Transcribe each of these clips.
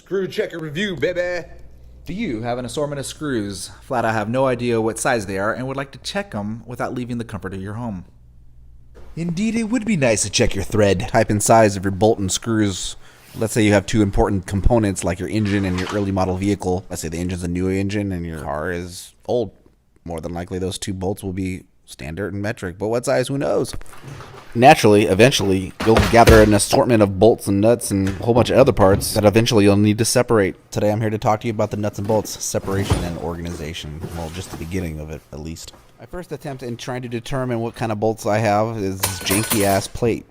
Screw checker review, baby. Do you have an assortment of screws? Flat out have no idea what size they are and would like to check them without leaving the comfort of your home. Indeed, it would be nice to check your thread type and size of your bolt and screws. Let's say you have two important components like your engine and your early model vehicle. Let's say the engine's a new engine and your car is old. More than likely, those two bolts will be standard and metric. But what size? Who knows? Naturally, eventually, you'll gather an assortment of bolts and nuts and a whole bunch of other parts that eventually you'll need to separate. Today, I'm here to talk to you about the nuts and bolts, separation and organization. Well, just the beginning of it, at least. My first attempt in trying to determine what kind of bolts I have is this janky-ass plate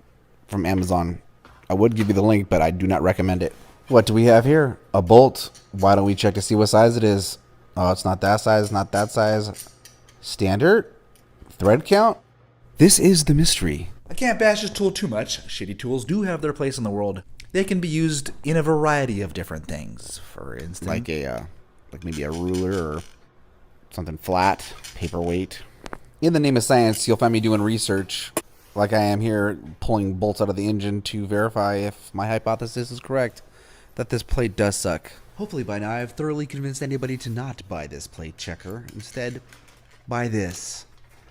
from Amazon. I would give you the link, but I do not recommend it. What do we have here? A bolt. Why don't we check to see what size it is? Oh, it's not that size, not that size. Standard? Thread count? This is the mystery. I can't bash this tool too much. Shitty tools do have their place in the world. They can be used in a variety of different things. For instance, like maybe a ruler or something flat, paperweight. In the name of science, you'll find me doing research like I am here, pulling bolts out of the engine to verify if my hypothesis is correct, that this plate does suck. Hopefully by now I've thoroughly convinced anybody to not buy this plate checker. Instead, buy this.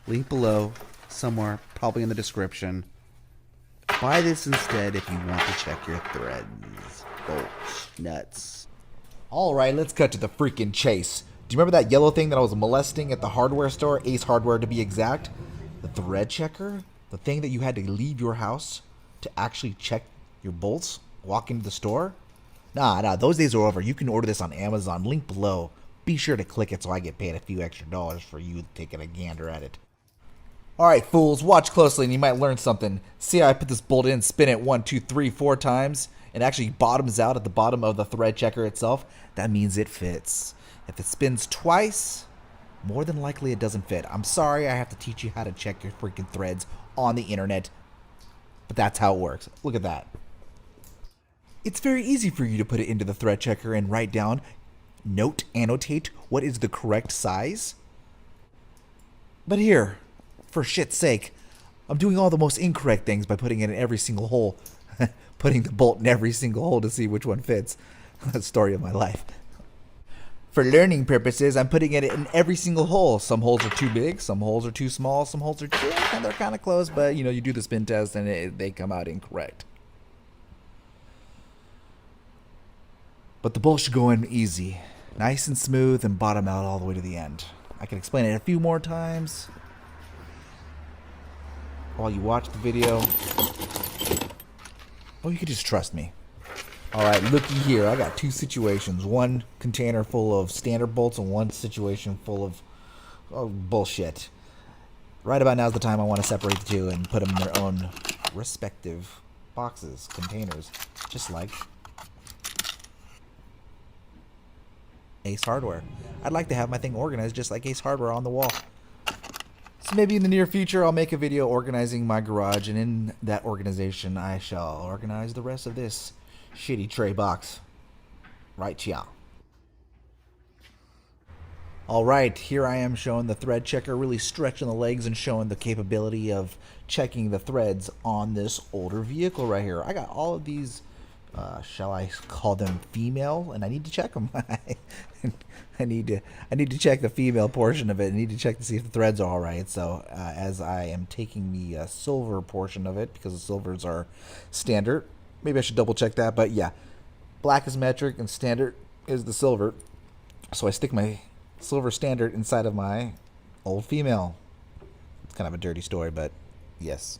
Link below, somewhere, probably in the description. Buy this instead if you want to check your threads, bolts, nuts. alright, let's cut to the freaking chase. Do you remember that yellow thing that I was molesting at the hardware store, Ace Hardware to be exact? The thread checker? The thing that you had to leave your house to actually check your bolts, walk into the store? Nah, those days are over. You can order this on Amazon, link below. Be sure to click it so I get paid a few extra dollars for you taking a gander at it. Alright, fools, watch closely and you might learn something. See how I put this bolt in, spin it 1, 2, 3, 4 times, and actually bottoms out at the bottom of the thread checker itself? That means it fits. If it spins twice, more than likely it doesn't fit. I'm sorry I have to teach you how to check your freaking threads on the internet, but that's how it works. Look at that. It's very easy for you to put it into the thread checker and write down, annotate what is the correct size. But here, for shit's sake, I'm doing all the most incorrect things by putting it in every single hole. Putting the bolt in every single hole to see which one fits. The story of my life. For learning purposes, I'm putting it in every single hole. Some holes are too big, some holes are too small, some holes are too, and they're kind of close, but you do the spin test and they come out incorrect. But the bolt should go in easy, nice and smooth, and bottom out all the way to the end. I can explain it a few more times while you watch the video. Oh, you can just trust me. Alright, looky here. I got two situations. One container full of standard bolts and one situation full of bullshit. Right about now is the time I want to separate the two and put them in their own respective boxes, containers. Just like Ace Hardware. I'd like to have my thing organized just like Ace Hardware on the wall. So maybe in the near future I'll make a video organizing my garage, and in that organization I shall organize the rest of this shitty tray box. Right, yeah. Alright, here I am showing the thread checker, really stretching the legs and showing the capability of checking the threads on this older vehicle right here. I got all of these, shall I call them female, and I need to check them. I need to check the female portion of it. I need to check to see if the threads are alright. So as I am taking the silver portion of it, because the silvers are standard, maybe I should double check that, but yeah. Black is metric and standard is the silver. So I stick my silver standard inside of my old female. It's kind of a dirty story, but yes.